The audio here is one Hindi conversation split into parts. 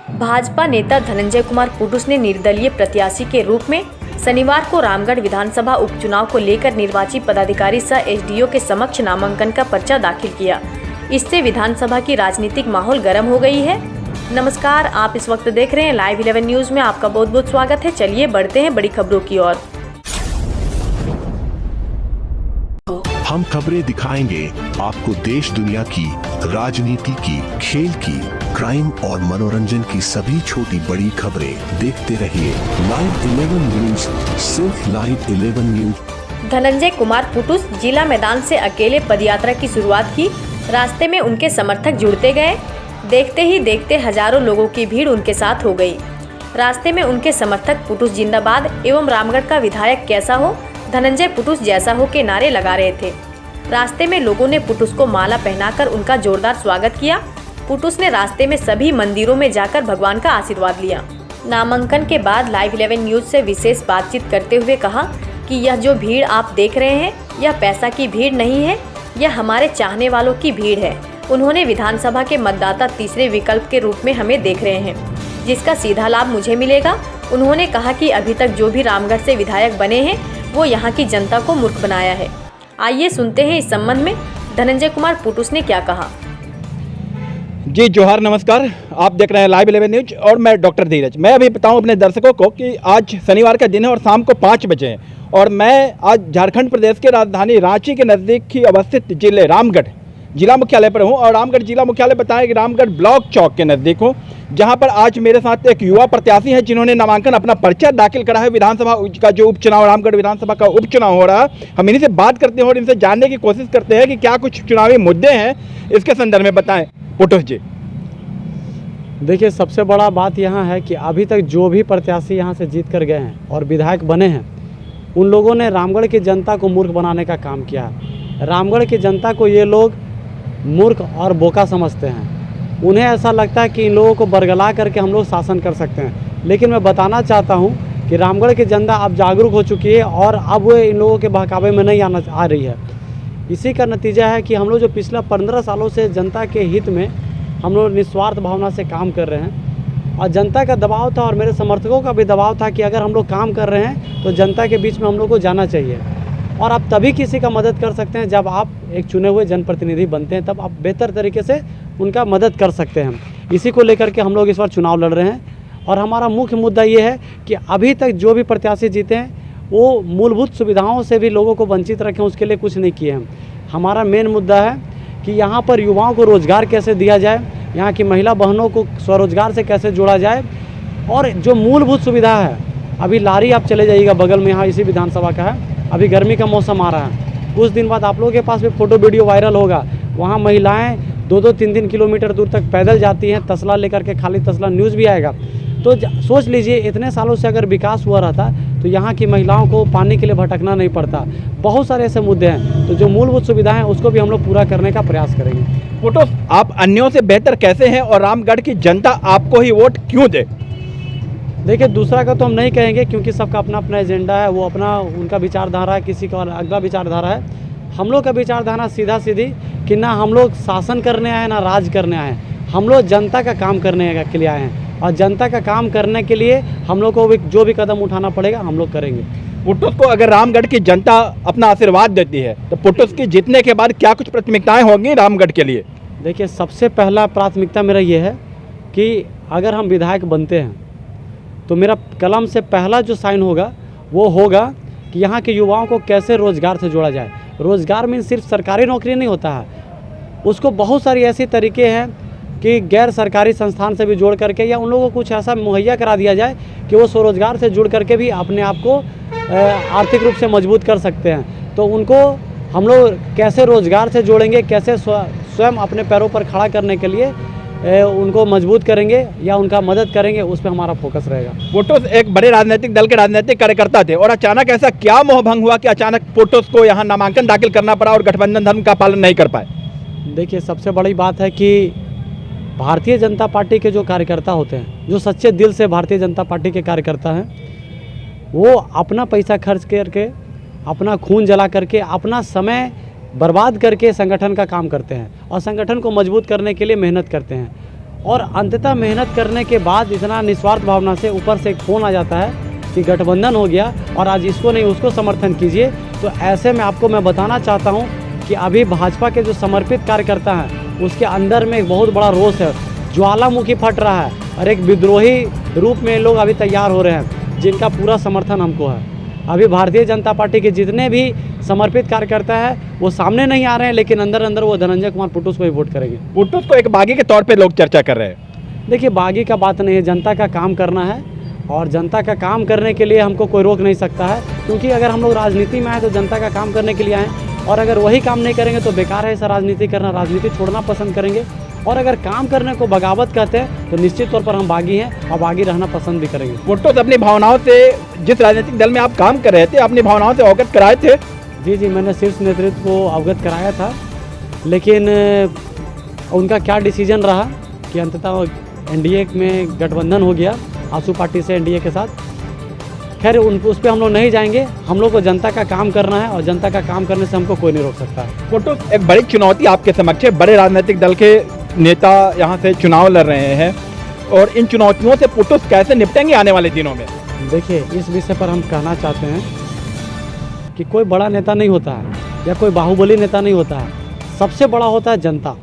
भाजपा नेता धनंजय कुमार पुटुस ने निर्दलीय प्रत्याशी के रूप में शनिवार को रामगढ़ विधानसभा उपचुनाव को लेकर निर्वाची पदाधिकारी सह एसडीओ के समक्ष नामांकन का पर्चा दाखिल किया। इससे विधानसभा की राजनीतिक माहौल गर्म हो गई है। नमस्कार, आप इस वक्त देख रहे हैं लाइव 11 न्यूज में। आपका बहुत बहुत स्वागत है। चलिए बढ़ते हैं बड़ी खबरों की ओर। हम खबरें दिखाएंगे आपको देश दुनिया की, राजनीति की, खेल की, क्राइम और मनोरंजन की सभी छोटी बड़ी खबरें। देखते रहिए लाइव 11 न्यूज, सिर्फ लाइव 11 न्यूज। धनंजय कुमार पुटुस जिला मैदान से अकेले पदयात्रा की शुरुआत की। रास्ते में उनके समर्थक जुड़ते गए। देखते ही देखते हजारों लोगों की भीड़ उनके साथ हो गई। रास्ते में उनके समर्थक पुटुस जिंदाबाद एवं रामगढ़ का विधायक कैसा हो, धनंजय पुटुस जैसा हो के नारे लगा रहे थे। रास्ते में लोगों ने पुटुस को माला पहनाकर उनका जोरदार स्वागत किया। पुटुस ने रास्ते में सभी मंदिरों में जाकर भगवान का आशीर्वाद लिया। नामांकन के बाद लाइव 11 न्यूज से विशेष बातचीत करते हुए कहा कि यह जो भीड़ आप देख रहे हैं, यह पैसा की भीड़ नहीं है, यह हमारे चाहने वालों की भीड़ है। उन्होंने विधानसभा के मतदाता तीसरे विकल्प के रूप में हमें देख रहे हैं, जिसका सीधा लाभ मुझे मिलेगा। उन्होंने कहा कि अभी तक जो भी रामगढ़ से विधायक बने हैं वो यहाँ की जनता को मूर्ख बनाया है। आइए सुनते हैं इस संबंध में धनंजय कुमार पुटुस ने क्या कहा। जी जोहार, नमस्कार। आप देख रहे हैं लाइव 11 न्यूज और मैं डॉक्टर धीरज। मैं अभी बताऊं अपने दर्शकों को कि आज शनिवार का दिन है और शाम को 5 बजे है और मैं आज झारखंड प्रदेश के राजधानी रांची के नज़दीक ही अवस्थित जिले रामगढ़ जिला मुख्यालय पर हूं। और रामगढ़ जिला मुख्यालय बताया कि रामगढ़ ब्लॉक चौक के नज़दीक हूं, जहां पर आज मेरे साथ एक युवा प्रत्याशी है जिन्होंने नामांकन अपना पर्चा दाखिल करा है। विधानसभा का जो उपचुनाव, रामगढ़ विधानसभा का उपचुनाव हो रहा है, हम इन्हीं से बात करते हैं और इनसे जानने की कोशिश करते हैं कि क्या कुछ चुनावी मुद्दे हैं इसके संदर्भ में। बताएं पुटुस जी। देखिए, सबसे बड़ा बात यहाँ है कि अभी तक जो भी प्रत्याशी यहाँ से जीत कर गए हैं और विधायक बने हैं, उन लोगों ने रामगढ़ की जनता को मूर्ख बनाने का काम किया है। रामगढ़ की जनता को ये लोग मूर्ख और बोका समझते हैं। उन्हें ऐसा लगता है कि इन लोगों को बरगला करके हम लोग शासन कर सकते हैं। लेकिन मैं बताना चाहता हूँ कि रामगढ़ की जनता अब जागरूक हो चुकी है और अब वो इन लोगों के बहकावे में नहीं आ रही है। इसी का नतीजा है कि हम लोग जो पिछला 15 सालों से जनता के हित में हम लोग निस्वार्थ भावना से काम कर रहे हैं। और जनता का दबाव था और मेरे समर्थकों का भी दबाव था कि अगर हम लोग काम कर रहे हैं तो जनता के बीच में हम लोग को जाना चाहिए। और आप तभी किसी का मदद कर सकते हैं जब आप एक चुने हुए जनप्रतिनिधि बनते हैं, तब आप बेहतर तरीके से उनका मदद कर सकते हैं। इसी को लेकर के हम लोग इस बार चुनाव लड़ रहे हैं। और हमारा मुख्य मुद्दा ये है कि अभी तक जो भी प्रत्याशी जीते हैं वो मूलभूत सुविधाओं से भी लोगों को वंचित रखें, उसके लिए कुछ नहीं किए हैं। हमारा मेन मुद्दा है कि यहाँ पर युवाओं को रोज़गार कैसे दिया जाए, यहाँ की महिला बहनों को स्वरोजगार से कैसे जोड़ा जाए। और जो मूलभूत सुविधा है, अभी लारी आप चले जाइएगा बगल में, यहाँ इसी विधानसभा का है। अभी गर्मी का मौसम आ रहा है, कुछ दिन बाद आप लोगों के पास भी फोटो वीडियो वायरल होगा। वहाँ महिलाएं 2-2, 3-3 किलोमीटर दूर तक पैदल जाती हैं तसला लेकर के, खाली तसला, न्यूज़ भी आएगा। तो सोच लीजिए, इतने सालों से अगर विकास हुआ रहता तो यहाँ की महिलाओं को पानी के लिए भटकना नहीं पड़ता। बहुत सारे ऐसे मुद्दे हैं, तो जो मूलभूत सुविधाएं हैं उसको भी हम लोग पूरा करने का प्रयास करेंगे। पुटुस, आप अन्यों से बेहतर कैसे हैं और रामगढ़ की जनता आपको ही वोट क्यों दे? देखिए, दूसरा का तो हम नहीं कहेंगे क्योंकि सबका अपना अपना एजेंडा है, वो अपना उनका विचारधारा है, किसी का अगला विचारधारा है। हम लोग का विचारधारा सीधा सीधी कि ना हम लोग शासन करने आए ना राज करने आए हैं। हम लोग जनता का काम करने के लिए आए हैं और जनता का काम करने के लिए हम लोग को भी जो भी कदम उठाना पड़ेगा हम लोग करेंगे। पुटुस को अगर रामगढ़ की जनता अपना आशीर्वाद देती है तो पुटुस की जीतने के बाद क्या कुछ प्राथमिकताएं होंगी रामगढ़ के लिए? देखिए, सबसे पहला प्राथमिकता मेरा ये है कि अगर हम विधायक बनते हैं तो मेरा कलम से पहला जो साइन होगा वो होगा कि यहाँ के युवाओं को कैसे रोज़गार से जोड़ा जाए। रोज़गार में सिर्फ सरकारी नौकरी नहीं होता है, उसको बहुत सारी ऐसी तरीके हैं कि गैर सरकारी संस्थान से भी जोड़ करके या उन लोगों को कुछ ऐसा मुहैया करा दिया जाए कि वो स्वरोजगार से जुड़ करके भी अपने आप को आर्थिक रूप से मजबूत कर सकते हैं। तो उनको हम लोग कैसे रोज़गार से जोड़ेंगे, कैसे स्वयं अपने पैरों पर खड़ा करने के लिए उनको मजबूत करेंगे या उनका मदद करेंगे, उस पर हमारा फोकस रहेगा। पुटुस एक बड़े राजनीतिक दल के राजनीतिक कार्यकर्ता थे और अचानक ऐसा क्या मोहभंग हुआ कि अचानक पुटुस को यहाँ नामांकन दाखिल करना पड़ा और गठबंधन धर्म का पालन नहीं कर पाए? देखिए, सबसे बड़ी बात है कि भारतीय जनता पार्टी के जो कार्यकर्ता होते हैं, जो सच्चे दिल से भारतीय जनता पार्टी के कार्यकर्ता हैं, वो अपना पैसा खर्च करके, अपना खून जला करके, अपना समय बर्बाद करके संगठन का काम करते हैं और संगठन को मजबूत करने के लिए मेहनत करते हैं। और अंततः मेहनत करने के बाद इतना निस्वार्थ भावना से ऊपर से एक फ़ोन आ जाता है कि गठबंधन हो गया और आज इसको नहीं उसको समर्थन कीजिए। तो ऐसे में आपको मैं बताना चाहता हूँ कि अभी भाजपा के जो समर्पित कार्यकर्ता हैं उसके अंदर में एक बहुत बड़ा रोष है, ज्वालामुखी फट रहा है और एक विद्रोही रूप में लोग अभी तैयार हो रहे हैं जिनका पूरा समर्थन हमको है। अभी भारतीय जनता पार्टी के जितने भी समर्पित कार्यकर्ता हैं वो सामने नहीं आ रहे हैं, लेकिन अंदर अंदर वो धनंजय कुमार पुटुस को ही वोट करेंगे। पुटुस को एक बागी के तौर पे लोग चर्चा कर रहे हैं। देखिए, बागी का बात नहीं है, जनता का काम करना है और जनता का काम करने के लिए हमको कोई रोक नहीं सकता है, क्योंकि अगर हम लोग राजनीति में आए तो जनता का काम करने के लिए आए और अगर वही काम नहीं करेंगे तो बेकार है ऐसा राजनीति करना, राजनीति छोड़ना पसंद करेंगे। और अगर काम करने को बगावत कहते हैं तो निश्चित तौर पर हम बागी हैं और बागी रहना पसंद भी करेंगे। पुटुस अपनी भावनाओं से, जिस राजनीतिक दल में आप काम कर रहे थे, अपनी भावनाओं से अवगत कराए थे? जी, मैंने शीर्ष नेतृत्व को अवगत कराया था, लेकिन उनका क्या डिसीजन रहा कि अंततः एनडीए में गठबंधन हो गया आसू पार्टी से एनडीए के साथ। खैर उस पर हम लोग नहीं जाएंगे, हम लोग को जनता का काम करना है और जनता का काम करने से हमको कोई नहीं रोक सकता है। पुटुस, एक बड़ी चुनौती आपके समक्ष है, बड़े राजनीतिक दल के नेता यहाँ से चुनाव लड़ रहे हैं और इन चुनौतियों से पुटुस कैसे निपटेंगे आने वाले दिनों में? देखिए, इस विषय पर हम कहना चाहते हैं कि कोई बड़ा नेता नहीं होता है या कोई बाहुबली नेता नहीं होता है, सबसे बड़ा होता है जनता।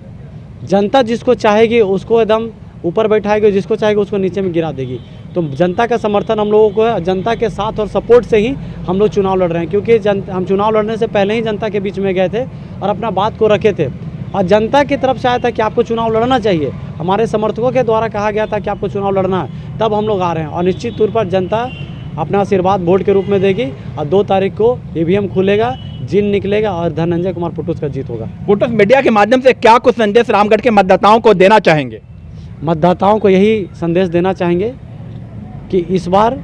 जनता जिसको चाहेगी उसको एकदम ऊपर बैठाएगी, जिसको चाहेगी उसको नीचे में गिरा देगी। तो जनता का समर्थन हम लोगों को है, जनता के साथ और सपोर्ट से ही हम लोग चुनाव लड़ रहे हैं, क्योंकि हम चुनाव लड़ने से पहले ही जनता के बीच में गए थे और अपना बात को रखे थे और जनता की तरफ से आया था कि आपको चुनाव लड़ना चाहिए। हमारे समर्थकों के द्वारा कहा गया था कि आपको चुनाव लड़ना है, तब हम लोग आ रहे हैं और निश्चित तौर पर जनता अपना आशीर्वाद वोट के रूप में देगी और 2 तारीख को ईवीएम खुलेगा, जिन निकलेगा और धनंजय कुमार पुटुस का जीत होगा। पुटुस, मीडिया के माध्यम से क्या कुछ संदेश रामगढ़ के मतदाताओं को देना चाहेंगे? मतदाताओं को यही संदेश देना चाहेंगे कि इस बार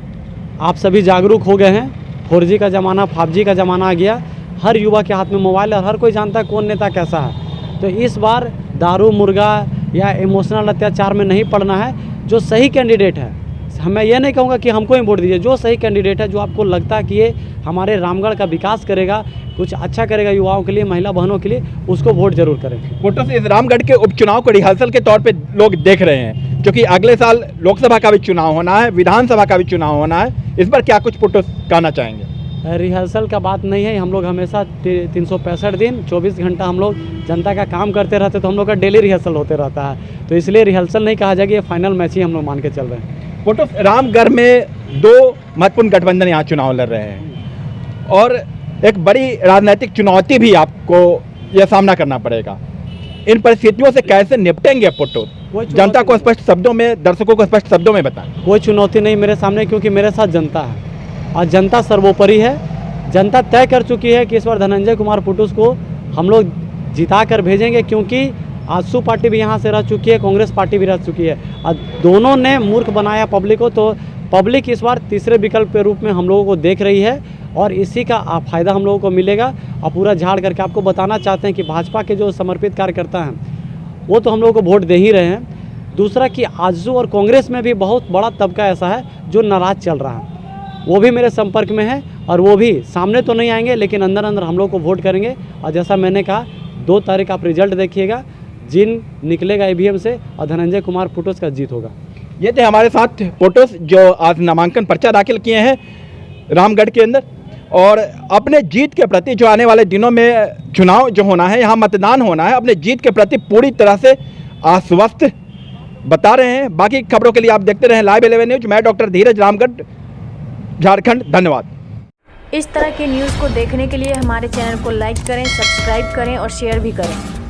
आप सभी जागरूक हो गए हैं। 4G का ज़माना, 5G का ज़माना आ गया, हर युवा के हाथ में मोबाइल है और हर कोई जानता है कौन नेता कैसा है। तो इस बार दारू, मुर्गा या इमोशनल अत्याचार में नहीं पड़ना है। जो सही कैंडिडेट है, मैं ये नहीं कहूँगा कि हमको ही वोट दीजिए, जो सही कैंडिडेट है, जो आपको लगता है कि ये हमारे रामगढ़ का विकास करेगा, कुछ अच्छा करेगा युवाओं के लिए, महिला बहनों के लिए, उसको वोट जरूर करें। पुटुस, इस रामगढ़ के उपचुनाव को रिहर्सल के तौर पे लोग देख रहे हैं, क्योंकि अगले साल लोकसभा का भी चुनाव होना है, विधानसभा का भी चुनाव होना है। इस पर क्या कुछ पुटुस कहना चाहेंगे? रिहर्सल का बात नहीं है, हम लोग हमेशा 365 दिन 24 घंटा हम लोग जनता का काम करते रहते, तो हम लोग का डेली रिहर्सल होते रहता है। तो इसलिए रिहर्सल नहीं कहा जाएगा, ये फाइनल मैच ही हम लोग मान के चल रहे हैं। पुटुस, रामगढ़ में 2 महत्वपूर्ण गठबंधन यहाँ चुनाव लड़ रहे हैं और एक बड़ी राजनीतिक चुनौती भी आपको यह सामना करना पड़ेगा। इन परिस्थितियों से कैसे निपटेंगे पुटुस? जनता को स्पष्ट शब्दों में, दर्शकों को स्पष्ट शब्दों में बताएं। कोई चुनौती नहीं मेरे सामने, क्योंकि मेरे साथ जनता है और जनता सर्वोपरि है। जनता तय कर चुकी है कि इस बार धनंजय कुमार पुटुस को हम लोग जिता कर भेजेंगे, क्योंकि आजसू पार्टी भी यहाँ से रह चुकी है, कांग्रेस पार्टी भी रह चुकी है और दोनों ने मूर्ख बनाया पब्लिक को। तो पब्लिक इस बार तीसरे विकल्प के रूप में हम लोगों को देख रही है और इसी का फ़ायदा हम लोगों को मिलेगा। और पूरा झाड़ करके आपको बताना चाहते हैं कि भाजपा के जो समर्पित कार्यकर्ता हैं वो तो हम लोगों को वोट दे ही रहे हैं। दूसरा कि आजसू और कांग्रेस में भी बहुत बड़ा तबका ऐसा है जो नाराज़ चल रहा है, वो भी मेरे संपर्क में है और वो भी सामने तो नहीं आएंगे, लेकिन अंदर अंदर हम लोग को वोट करेंगे। और जैसा मैंने कहा, 2 तारीख आप रिजल्ट देखिएगा, जिन निकलेगा ईवीएम से और धनंजय कुमार पुटुस का जीत होगा। ये थे हमारे साथ पुटुस, जो आज नामांकन पर्चा दाखिल किए हैं रामगढ़ के अंदर और अपने जीत के प्रति, जो आने वाले दिनों में चुनाव जो होना है, यहाँ मतदान होना है, अपने जीत के प्रति पूरी तरह से आश्वस्त बता रहे हैं। बाकी खबरों के लिए आप देखते रहें लाइव 11 न्यूज। मैं डॉक्टर धीरज, रामगढ़, झारखंड। धन्यवाद। इस तरह की न्यूज़ को देखने के लिए हमारे चैनल को लाइक करें, सब्सक्राइब करें और शेयर भी करें।